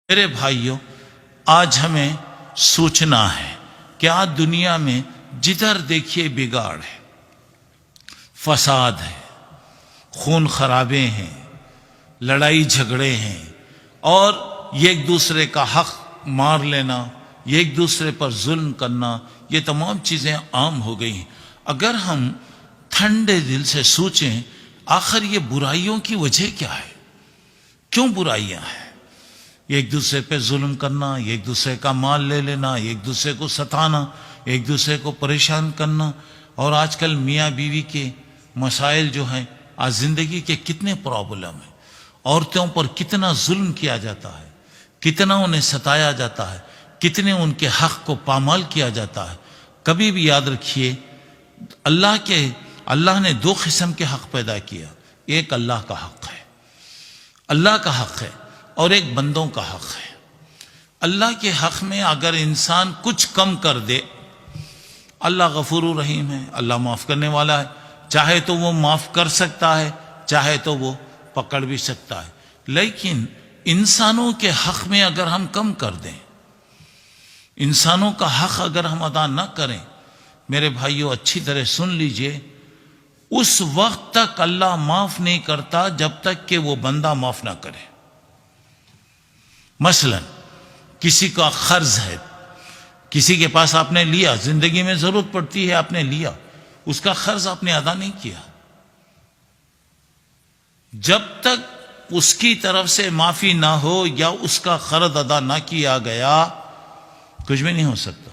میرے بھائیوں، آج ہمیں سوچنا ہے کہ آج دنیا میں جدھر دیکھیے بگاڑ ہے، فساد ہے، خون خرابے ہیں، لڑائی جھگڑے ہیں، اور ایک دوسرے کا حق مار لینا، ایک دوسرے پر ظلم کرنا، یہ تمام چیزیں عام ہو گئی ہیں۔ اگر ہم ٹھنڈے دل سے سوچیں آخر یہ برائیوں کی وجہ کیا ہے، کیوں برائیاں ہیں؟ ایک دوسرے پہ ظلم کرنا، ایک دوسرے کا مال لے لینا، ایک دوسرے کو ستانا، ایک دوسرے کو پریشان کرنا، اور آج کل میاں بیوی کے مسائل جو ہیں، آج زندگی کے کتنے پرابلم ہیں، عورتوں پر کتنا ظلم کیا جاتا ہے، کتنا انہیں ستایا جاتا ہے، کتنے ان کے حق کو پامال کیا جاتا ہے۔ کبھی بھی یاد رکھیے اللہ نے دو قسم کے حق پیدا کیا، ایک اللہ کا حق ہے، اللہ کا حق ہے، اور ایک بندوں کا حق ہے۔ اللہ کے حق میں اگر انسان کچھ کم کر دے، اللہ غفور الرحیم ہے، اللہ معاف کرنے والا ہے، چاہے تو وہ معاف کر سکتا ہے، چاہے تو وہ پکڑ بھی سکتا ہے۔ لیکن انسانوں کے حق میں اگر ہم کم کر دیں، انسانوں کا حق اگر ہم ادا نہ کریں، میرے بھائیوں اچھی طرح سن لیجئے، اس وقت تک اللہ معاف نہیں کرتا جب تک کہ وہ بندہ معاف نہ کرے۔ مثلا کسی کا قرض ہے، کسی کے پاس آپ نے لیا، زندگی میں ضرورت پڑتی ہے، آپ نے لیا، اس کا قرض آپ نے ادا نہیں کیا، جب تک اس کی طرف سے معافی نہ ہو یا اس کا قرض ادا نہ کیا گیا، کچھ بھی نہیں ہو سکتا۔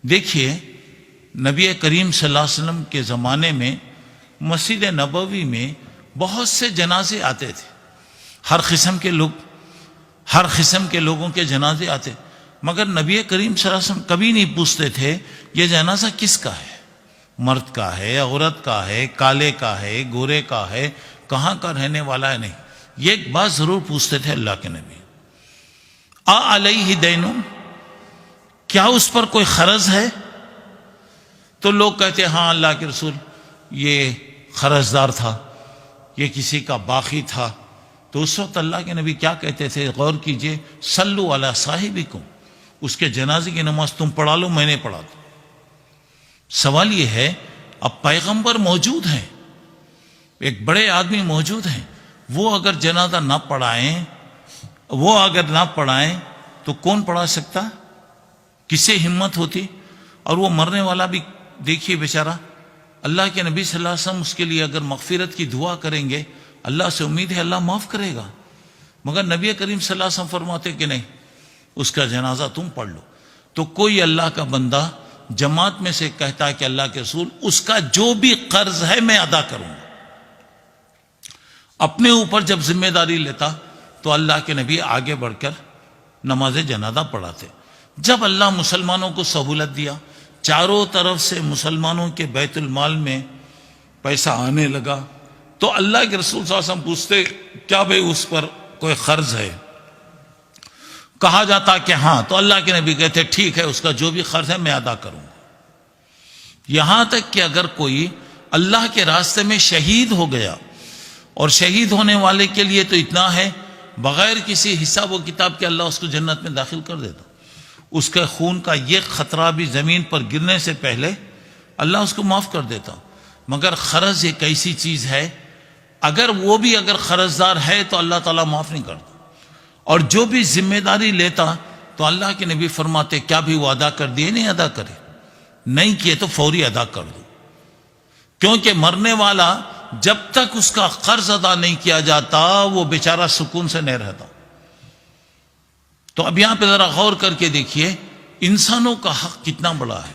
دیکھیے نبی کریم صلی اللہ علیہ وسلم کے زمانے میں مسجد نبوی میں بہت سے جنازے آتے تھے، ہر قسم کے لوگوں کے جنازے آتے، مگر نبی کریم صلی اللہ علیہ وسلم کبھی نہیں پوچھتے تھے یہ جنازہ کس کا ہے، مرد کا ہے، عورت کا ہے، کالے کا ہے، گورے کا ہے، کہاں کا رہنے والا ہے، نہیں، یہ ایک بات ضرور پوچھتے تھے اللہ کے نبی، علیہ دین، کیا اس پر کوئی قرض ہے؟ تو لوگ کہتے ہاں اللہ کے رسول یہ قرض دار تھا، یہ کسی کا باقی تھا۔ تو اس وقت اللہ کے نبی کیا کہتے تھے، غور کیجئے، صلو علی صاحبکم، اس کے جنازے کی نماز تم پڑھا لو، میں نے پڑھا دوں۔ سوال یہ ہے اب پیغمبر موجود ہیں، ایک بڑے آدمی موجود ہیں، وہ اگر جنازہ نہ پڑھائیں تو کون پڑھا سکتا؟ کسے ہمت ہوتی؟ اور وہ مرنے والا بھی دیکھیے بیچارہ، اللہ کے نبی صلی اللہ علیہ وسلم اس کے لیے اگر مغفرت کی دعا کریں گے، اللہ سے امید ہے اللہ معاف کرے گا، مگر نبی کریم صلی اللہ علیہ وسلم فرماتے کہ نہیں، اس کا جنازہ تم پڑھ لو۔ تو کوئی اللہ کا بندہ جماعت میں سے کہتا ہے کہ اللہ کے رسول اس کا جو بھی قرض ہے میں ادا کروں گا، اپنے اوپر جب ذمہ داری لیتا تو اللہ کے نبی آگے بڑھ کر نماز جنازہ پڑھاتے۔ جب اللہ مسلمانوں کو سہولت دیا، چاروں طرف سے مسلمانوں کے بیت المال میں پیسہ آنے لگا، تو اللہ کے رسول صلی اللہ علیہ وسلم پوچھتے کیا بھئی اس پر کوئی قرض ہے؟ کہا جاتا کہ ہاں، تو اللہ کے نبی کہتے ٹھیک ہے، اس کا جو بھی قرض ہے میں ادا کروں گا۔ یہاں تک کہ اگر کوئی اللہ کے راستے میں شہید ہو گیا، اور شہید ہونے والے کے لیے تو اتنا ہے، بغیر کسی حساب و کتاب کے اللہ اس کو جنت میں داخل کر دیتا، اس کے خون کا یہ خطرہ بھی زمین پر گرنے سے پہلے اللہ اس کو معاف کر دیتا۔ مگر قرض ایک ایسی چیز ہے، اگر قرض دار ہے تو اللہ تعالیٰ معاف نہیں کرتا، اور جو بھی ذمہ داری لیتا تو اللہ کے نبی فرماتے کیا بھی وہ ادا کر دیے؟ نہیں ادا کرے، نہیں کیے تو فوری ادا کر دو، کیونکہ مرنے والا جب تک اس کا قرض ادا نہیں کیا جاتا وہ بیچارہ سکون سے نہیں رہتا۔ تو اب یہاں پہ ذرا غور کر کے دیکھیے انسانوں کا حق کتنا بڑا ہے۔